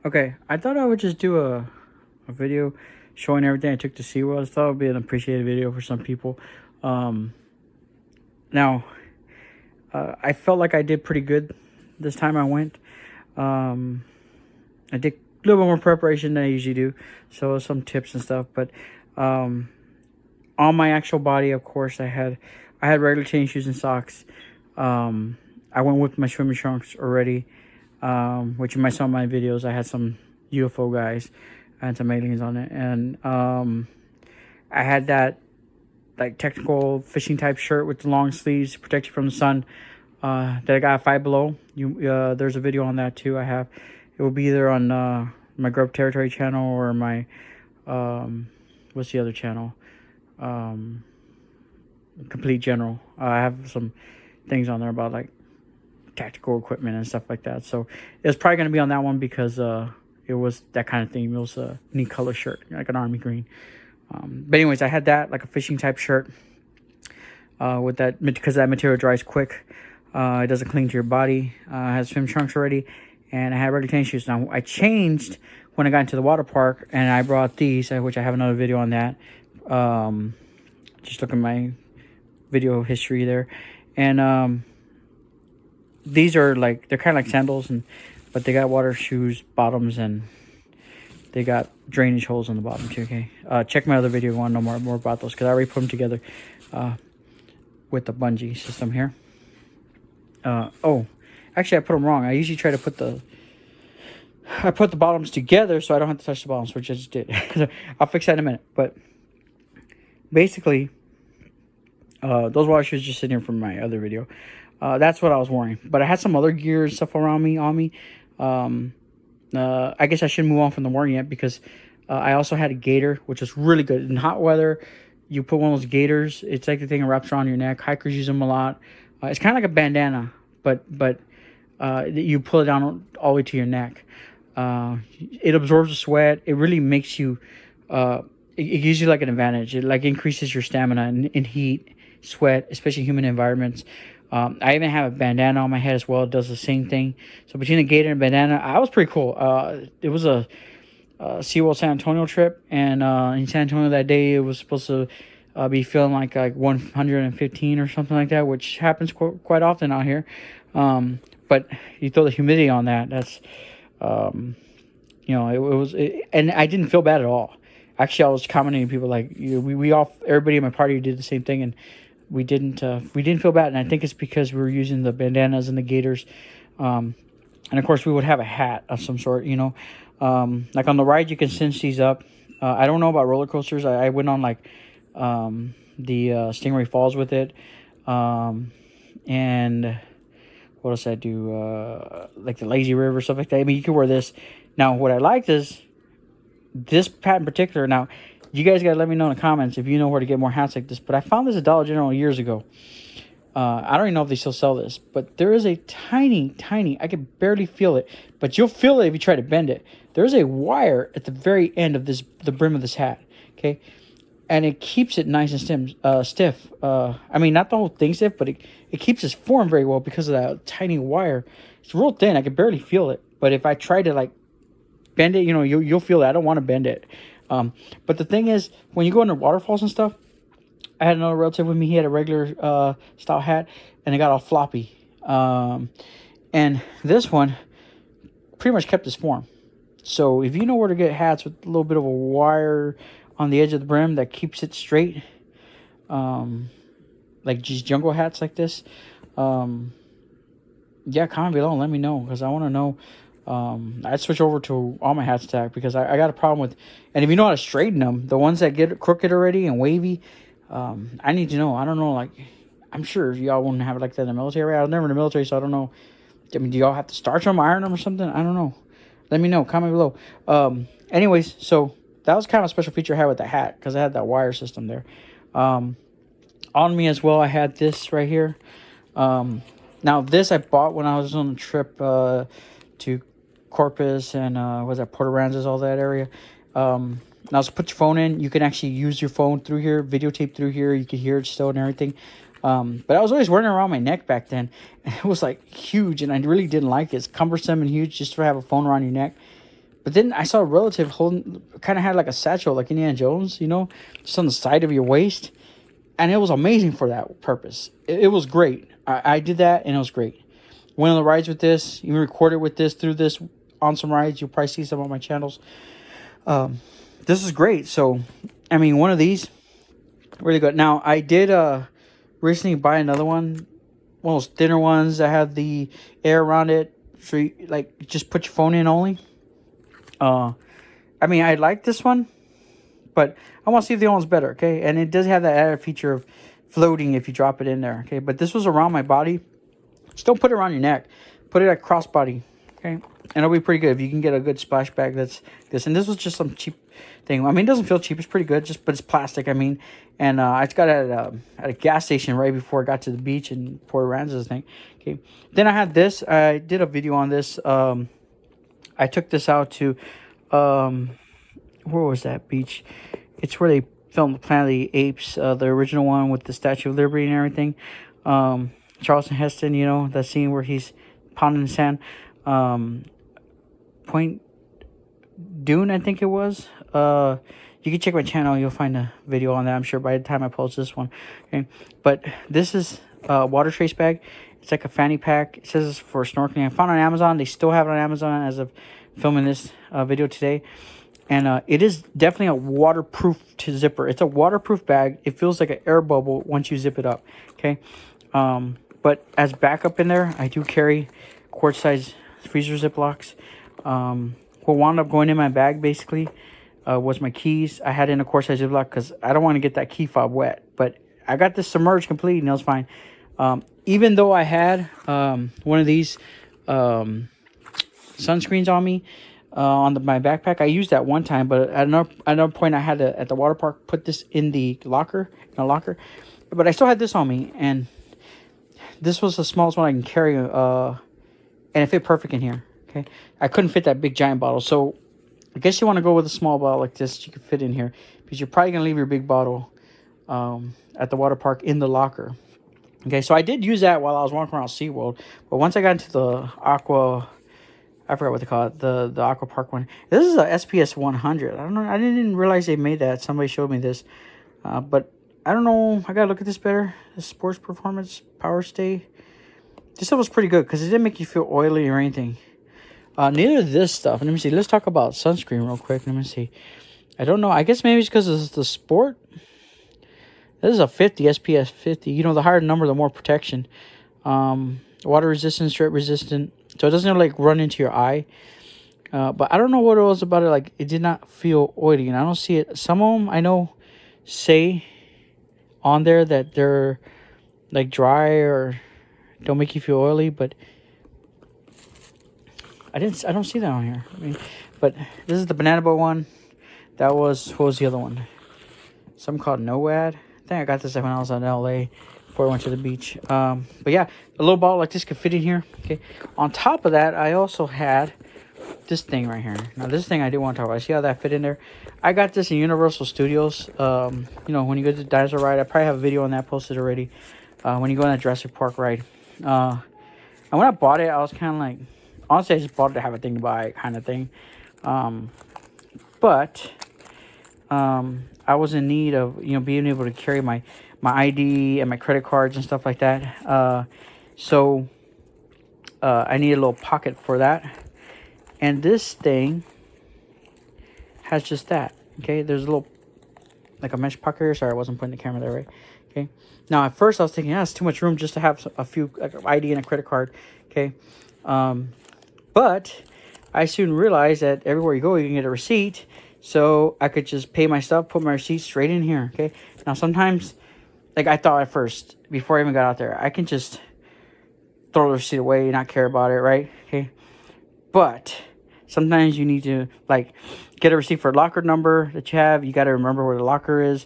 Okay, I thought I would just do a video showing everything I took to SeaWorld. I thought it would be an appreciated video for some people. Um, now, I felt like I did pretty good this time I went. Um, I did a little bit more preparation than I usually do, so some tips and stuff. But um, on my actual body, of course, I had regular tennis shoes and socks. I went with my swimming trunks already, which you might saw in my videos. I had some UFO guys and some aliens on it, and I had that like technical fishing type shirt with the long sleeves to protect you from the sun. That I got at Five Below. There's a video on that too. It will be either on my Grub Territory channel or my what's the other channel? Complete General. I have some things on there about like tactical equipment and stuff like that. So it's probably gonna be on that one because it was that kind of theme. It was a neat color shirt, like an army green. But anyways, I had that like a fishing type shirt with that because that material dries quick. It doesn't cling to your body. I had swim trunks already, and I had regular tennis shoes. Now I changed when I got into the water park, and I brought these, which I have another video on that. Just look at my video history there, and these are like they're kind of like sandals, but they got water shoes bottoms, and they got drainage holes on the bottom too. Okay, check my other video if you want to know more about those because I already put them together with the bungee system here. Oh, actually I put them wrong. I usually try to put the bottoms together so I don't have to touch the bottoms, which I just did. I'll fix that in a minute. But basically, those water shoes just sitting here from my other video. That's what I was wearing. But I had some other gear and stuff around me on me. I guess I shouldn't move on from the wearing yet because I also had a gator, which is really good in hot weather. You put one of those gaiters. It's like the thing that wraps around your neck. Hikers use them a lot. It's kind of like a bandana, but you pull it down all the way to your neck. It absorbs the sweat. It really makes you. It gives you like an advantage. It like increases your stamina in heat, sweat, especially humid environments. I even have a bandana on my head as well. It does the same thing. So between the gator and bandana, I was pretty cool. It was a SeaWorld San Antonio trip, and in San Antonio that day it was supposed to be feeling like 115 or something like that, which happens quite often out here. But you throw the humidity on that, that's and I didn't feel bad at all. Actually, I was commenting to people like everybody in my party did the same thing, and we didn't feel bad. And I think it's because we were using the bandanas and the gaiters, and of course we would have a hat of some sort, like on the ride you can cinch these up. I don't know about roller coasters. I went on like the Stingray Falls with it, and what else I do? Like the Lazy River, stuff like that. I mean, you can wear this. Now, what I liked is this hat in particular. Now, you guys got to let me know in the comments if you know where to get more hats like this. But I found this at Dollar General years ago. I don't even know if they still sell this. But there is a tiny, I can barely feel it. But you'll feel it if you try to bend it. There's a wire at the very end of the brim of this hat. Okay? And it keeps it nice and stiff. I mean, not the whole thing stiff, but it keeps its form very well because of that tiny wire. It's real thin. I can barely feel it. But if I try to, like, bend it, you'll feel it. I don't want to bend it. But the thing is, when you go into waterfalls and stuff, I had another relative with me. He had a regular style hat, and it got all floppy. And this one pretty much kept its form. So if you know where to get hats with a little bit of a wire on the edge of the brim that keeps it straight, like these jungle hats like this, yeah, comment below and let me know, because I want to know. I'd switch over to all my hats tack because I got a problem with, and if you know how to straighten them, the ones that get crooked already and wavy, I need to know. I don't know, like, I'm sure y'all wouldn't have it like that in the military. I was never in the military, so I don't know. I mean, do y'all have to starch them, iron them, or something? I don't know. Let me know. Comment below. Anyways, so that was kind of a special feature I had with the hat because I had that wire system there. On me as well, I had this right here. Now, this I bought when I was on a trip to Corpus and was that Port Aransas, all that area. Now, so put your phone in. You can actually use your phone through here, videotape through here. You can hear it still and everything. But I was always wearing it around my neck back then. And it was like huge, and I really didn't like it. It's cumbersome and huge just to have a phone around your neck. But then I saw a relative holding, kind of had like a satchel, like Indiana Jones, you know, just on the side of your waist. And it was amazing for that purpose. It was great. I did that, and it was great. Went on the rides with this. Even recorded with this through this on some rides. You'll probably see some on my channels. This is great. So, I mean, one of these, really good. Now, I did recently buy another one of those thinner ones that have the air around it. So, you, like, just put your phone in only. I mean, I like this one, but I want to see if the other one's better, okay? And it does have that added feature of floating if you drop it in there, okay? But this was around my body. Just don't put it around your neck. Put it at crossbody, okay? And it'll be pretty good if you can get a good splash bag that's this. And this was just some cheap thing. I mean, it doesn't feel cheap. It's pretty good, but it's plastic, I mean. And I just got it at a gas station right before I got to the beach in Port Aransas, I think. Okay. Then I had this. I did a video on this. I took this out to, where was that beach? It's where they filmed Planet of the Apes, the original one with the Statue of Liberty and everything. Charleston Heston, you know, that scene where he's pounding the sand. Point Dune, I think it was. You can check my channel. You'll find a video on that, I'm sure, by the time I post this one. Okay. But this is a water trace bag. It's like a fanny pack. It says it's for snorkeling. I found it on Amazon. They still have it on Amazon as of filming this video today. And it is definitely a waterproof zipper. It's a waterproof bag. It feels like an air bubble once you zip it up. Okay. But as backup in there, I do carry quart-size freezer Ziplocs. What wound up going in my bag, basically, was my keys. I had it in a quart-size Ziploc because I don't want to get that key fob wet. But I got this submerged completely, and it was fine. Even though I had one of these sunscreens on me, on my backpack, I used that one time. But at another point, I had to, at the water park, put this in the locker, But I still had this on me, and this was the smallest one I can carry, and it fit perfect in here. Okay, I couldn't fit that big giant bottle, so I guess you want to go with a small bottle like this that you can fit in here, because you're probably gonna leave your big bottle at the water park in the locker. Okay, so I did use that while I was walking around SeaWorld, but once I got into the I forgot what they call it, the aqua park one. This is a SPS 100. I don't know. I didn't realize they made that. Somebody showed me this, but I don't know. I gotta look at this better. The Sports Performance Power Stay. This stuff was pretty good because it didn't make you feel oily or anything. Neither this stuff. Let me see. Let's talk about sunscreen real quick. Let me see. I don't know. I guess maybe it's because it's the Sport. This is a 50, SPS 50. You know, the higher the number, the more protection. Water resistant, strip resistant. So it doesn't like run into your eye. But I don't know what it was about it. Like, it did not feel oily. And I don't see it. Some of them I know say on there that they're like dry or don't make you feel oily, but I don't see that on here. I mean, but this is the banana boat one. That was, what was the other one? Something called NOAD. I think I got this when I was in LA before I went to the beach. But yeah, a little bottle like this could fit in here. Okay. On top of that, I also had this thing right here. Now this thing I do want to talk about. See how that fit in there? I got this in Universal Studios. You know, when you go to the dinosaur ride, I probably have a video on that posted already. When you go on that Jurassic Park ride. And when I bought it, I was kind of like, honestly, I just bought it to have a thing to buy kind of thing. But I was in need of, you know, being able to carry my ID and my credit cards and stuff like that. So I need a little pocket for that. And this thing has just that. Okay, there's a little, like a mesh pocket here. Sorry, I wasn't putting the camera there, right? Okay. Now, at first, I was thinking, it's too much room just to have a few, like, ID and a credit card. Okay. But I soon realized that everywhere you go, you can get a receipt. So I could just pay my stuff, put my receipt straight in here. Okay. Now, sometimes, like I thought at first, before I even got out there, I can just throw the receipt away and not care about it, right? Okay. But sometimes you need to, like, get a receipt for a locker number that you have. You got to remember where the locker is.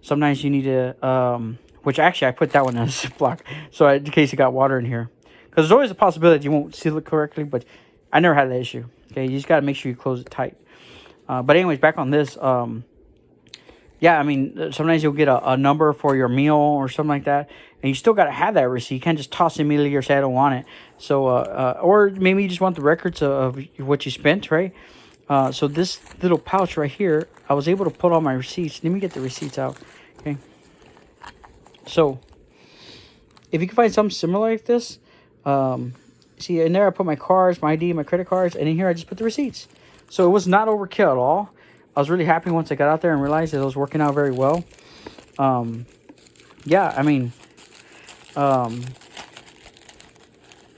Sometimes you need to, which actually I put that one in a Ziploc, so in case you got water in here. Because there's always a possibility you won't seal it correctly, but I never had that issue. Okay, you just got to make sure you close it tight. But anyways, back on this, yeah, I mean, sometimes you'll get a number for your meal or something like that, and you still got to have that receipt. You can't just toss it immediately or say, I don't want it. So, or maybe you just want the records of what you spent, right? So this little pouch right here, I was able to put all my receipts. Let me get the receipts out. Okay. So if you can find something similar like this, see in there I put my cards, my ID, my credit cards, and in here I just put the receipts. So it was not overkill at all. I was really happy once I got out there and realized that it was working out very well. Yeah, I mean, I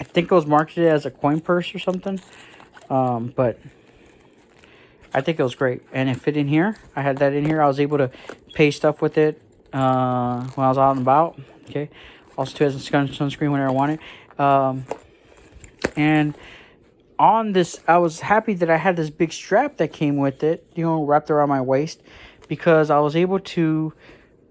think it was marketed as a coin purse or something, but I think it was great, and it fit in here. I had that in here. I was able to pay stuff with it when I was out and about. Okay, also too has sunscreen whenever I want it. And on this, I was happy that I had this big strap that came with it, you know, wrapped around my waist, because I was able to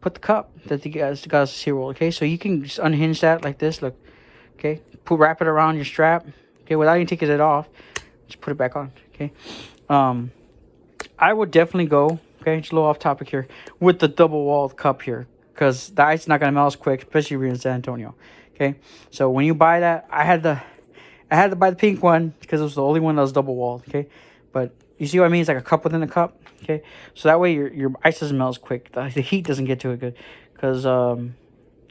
put the cup that the guys got us a SeaWorld. Okay, so you can just unhinge that like this. Look, okay, wrap it around your strap. Okay, without even taking it off, just put it back on. Okay, I would definitely go. Okay, just a little off topic here, with the double walled cup here, because the ice is not gonna melt as quick, especially if you're in San Antonio. Okay, so when you buy that, I had to buy the pink one because it was the only one that was double walled. Okay, but you see what I mean? It's like a cup within a cup. Okay, so that way your ice doesn't melt as quick. The heat doesn't get to it good, because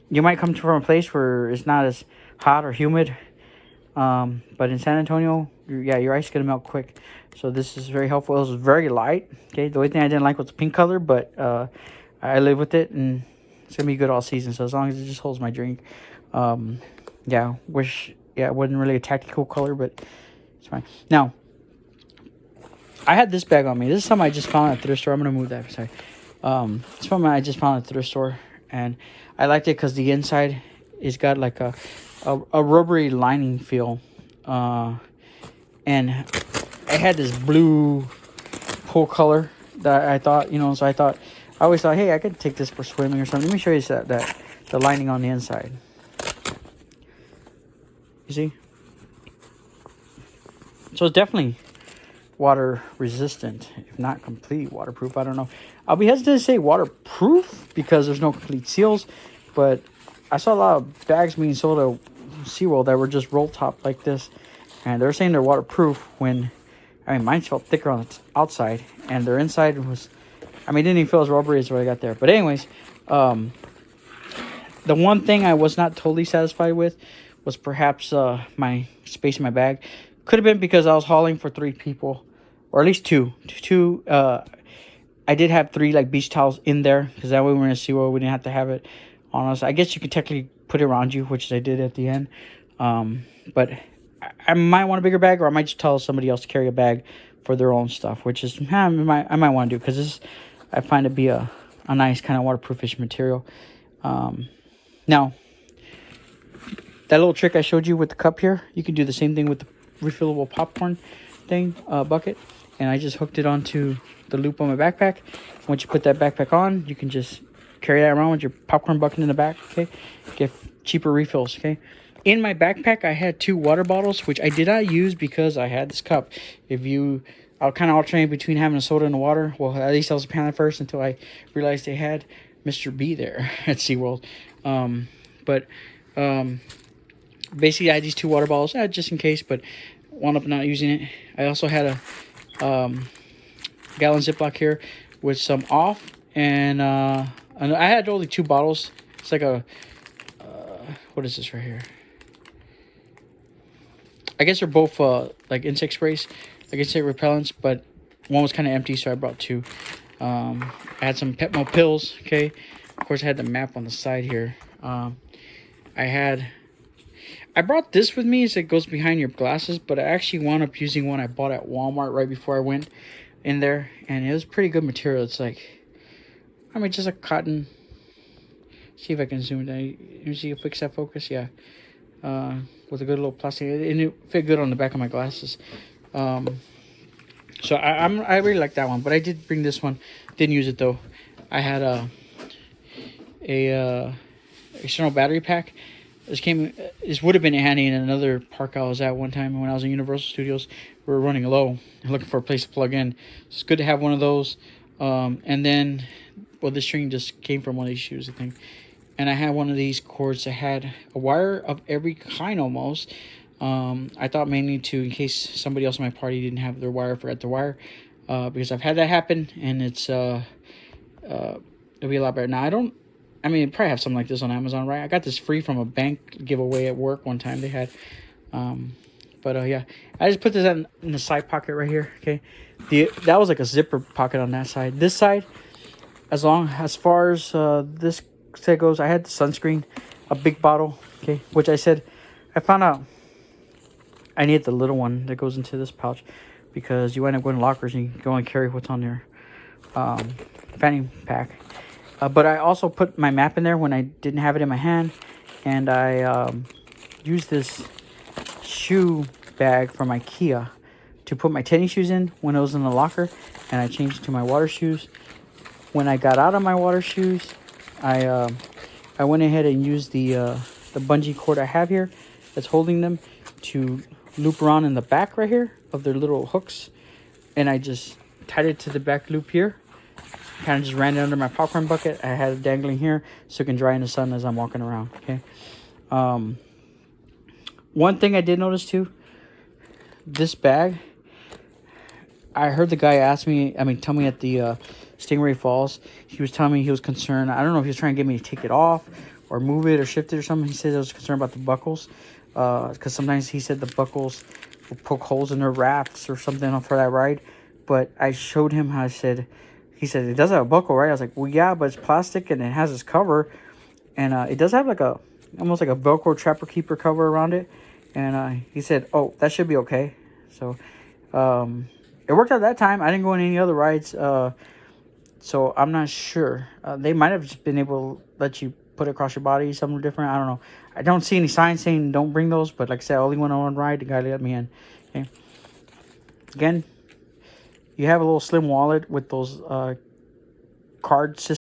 you might come from a place where it's not as hot or humid. But in San Antonio, your ice is gonna melt quick. So this is very helpful. It was very light. Okay, the only thing I didn't like was the pink color, but I live with it, and it's gonna be good all season. So as long as it just holds my drink, yeah, it wasn't really a tactical color, but it's fine. Now, I had this bag on me. This is something I just found at the thrift store. I'm gonna move that. Sorry. It's something I just found at the thrift store, and I liked it because the inside is got like a rubbery lining feel, and it had this blue pool color that I thought, you know. So I always thought, hey, I could take this for swimming or something. Let me show you that the lining on the inside. You see? So it's definitely water resistant, if not complete waterproof. I don't know. I'll be hesitant to say waterproof because there's no complete seals, but I saw a lot of bags being sold at SeaWorld that were just roll top like this, and they're saying they're waterproof when, I mean, mine felt thicker on the outside, and their inside was, I mean, it didn't even feel as rubbery as what I got there. But anyways, the one thing I was not totally satisfied with was perhaps my space in my bag. Could have been because I was hauling for 3 people, or at least two. I did have 3 like beach towels in there, because that way when we're in SeaWorld, we didn't have to have it on us. I guess you could technically put it around you, which I did at the end. But I might want a bigger bag, or I might just tell somebody else to carry a bag for their own stuff, which is I might want to do, because this I find to be a nice kind of waterproofish material. Now, that little trick I showed you with the cup here, you can do the same thing with the refillable popcorn thing bucket, and I just hooked it onto the loop on my backpack. Once you put that backpack on, you can just carry that around with your popcorn bucket in the back. Okay, get cheaper refills. Okay, in my backpack I had 2 water bottles, which I did not use because I had this cup. I'll kind of alternate between having a soda and a water. Well, at least I was a pan at first until I realized they had Mr. B there at SeaWorld. Basically I had these 2 water bottles just in case, but wound up not using it. I also had a gallon Ziploc here with some off, and I had only 2 bottles. It's like a what is this right here? I guess they're both like insect sprays, like insect repellents, but one was kind of empty, so I brought 2. I had some Petmo pills. Okay, of course I had the map on the side here. I brought this with me, so it goes behind your glasses, but I actually wound up using one I bought at Walmart right before I went in there, and it was pretty good material. It's like, I mean, just a cotton. See if I can zoom it in. You see, fix that focus, yeah. With a good little plastic, and it fit good on the back of my glasses. So I really like that one, but I did bring this one. Didn't use it though. I had a external battery pack. This would have been handy in another park I was at one time when I was in Universal Studios. We were running low and looking for a place to plug in. So it's good to have one of those. And then, well, this string just came from one of these shoes, I think. And I had one of these cords that had a wire of every kind almost. I thought mainly in case somebody else in my party didn't have their wire, forgot their wire, because I've had that happen, and it'll be a lot better. Now I mean, probably have something like this on Amazon, right? I got this free from a bank giveaway at work one time they had. Yeah, I just put this in the side pocket right here. Okay, that was like a zipper pocket on that side. This side, as far as this set goes, I had the sunscreen, a big bottle. Okay, which I found out I need the little one that goes into this pouch, because you end up going to lockers and you go and carry what's on your fanny pack. But I also put my map in there when I didn't have it in my hand, and I used this shoe bag from IKEA to put my tennis shoes in when I was in the locker, and I changed to my water shoes. When I got out of my water shoes, I went ahead and used the bungee cord I have here that's holding them to loop around in the back right here of their little hooks, and I just tied it to the back loop here. Kind of just ran it under my popcorn bucket. I had it dangling here so it can dry in the sun as I'm walking around. Okay. One thing I did notice too, this bag, I heard the guy tell me at the Stingray Falls, he was telling me he was concerned. I don't know if he was trying to get me to take it off or move it or shift it or something. He said he was concerned about the buckles, because sometimes he said the buckles will poke holes in their wraps or something for that ride. But I showed him how he said, it does have a buckle, right? I was like, well, yeah, but it's plastic and it has this cover. And it does have like almost like a Velcro Trapper Keeper cover around it. And he said, oh, that should be okay. So it worked out that time. I didn't go on any other rides. So I'm not sure. They might have just been able to let you put it across your body, something different. I don't know. I don't see any signs saying don't bring those. But like I said, I only went on one ride. The guy let me in. Okay. Again, you have a little slim wallet with those card systems.